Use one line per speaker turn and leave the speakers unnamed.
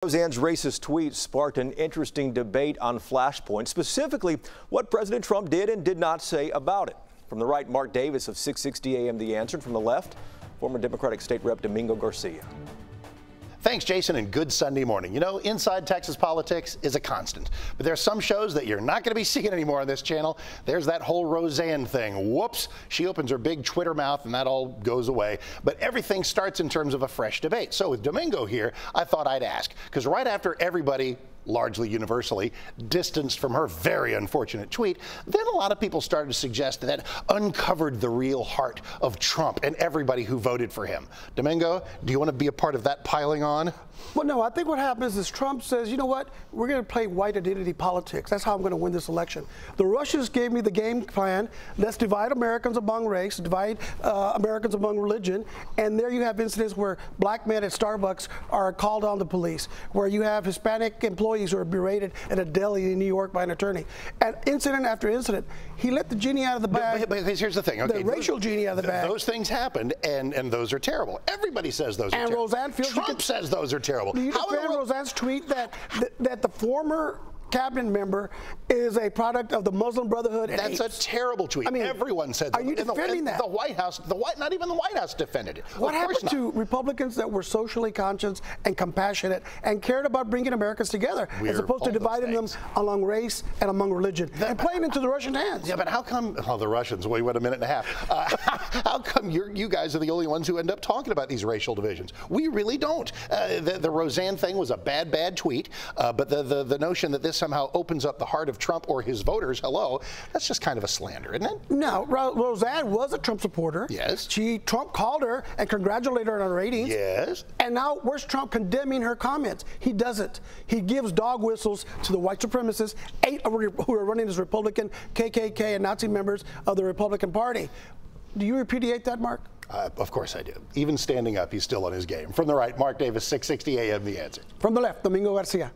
Roseanne's racist tweet sparked an interesting debate on Flashpoint, specifically what President Trump did and did not say about it. From the right, Mark Davis of 660 AM The Answer, and from the left, former Democratic State Rep Domingo Garcia.
Thanks, Jason, and good Sunday morning. You know, inside Texas politics is a constant, but there are some shows that you're not going to be seeing anymore on this channel. There's that whole Roseanne thing. Whoops, she opens her big Twitter mouth and that all goes away. But everything starts in terms of a fresh debate. So with Domingo here, I thought I'd ask, because right after everybody largely universally distanced from her very unfortunate tweet, then a lot of people started to suggest that uncovered the real heart of Trump and everybody who voted for him. Domingo, do you want to be a part of that piling on?
Well, no, I think what happens is Trump says, you know what, we're going to play white identity politics. That's how I'm going to win this election. The Russians gave me the game plan. Let's divide Americans among race, divide Americans among religion, and there you have incidents where black men at Starbucks are called on the police, where you have Hispanic employees who are berated at a deli in New York by an attorney. And incident after incident, he let the genie out of the bag.
But here's the thing. Okay,
the racial genie out of the bag.
Those things happened, and those are terrible. Everybody says those are terrible. And
Roseanne feels
Trump says those are terrible.
Do you defend Roseanne's tweet that the former cabinet member is a product of the Muslim Brotherhood?
That's a terrible tweet. I mean, everyone said that.
Are you defending that?
The White House, not even the White House defended it.
What happened to Republicans that were socially conscious and compassionate and cared about bringing Americans together, as opposed to dividing them along race and among religion and playing into the Russian hands?
Yeah, but how come, the Russians, wait a minute and a half. How come you guys are the only ones who end up talking about these racial divisions? We really don't. The Roseanne thing was a bad tweet, but the notion that this somehow opens up the heart of Trump or his voters, hello, that's just kind of a slander, isn't it?
No, Roseanne was a Trump supporter.
Yes.
Trump called her and congratulated her on her ratings.
Yes.
And now where's Trump condemning her comments? He doesn't. He gives dog whistles to the white supremacists, 8 who are running as Republican, KKK, and Nazi members of the Republican Party. Do you repudiate that, Mark?
Of course I do. Even standing up, he's still on his game. From the right, Mark Davis, 660 AM The Answer.
From the left, Domingo Garcia.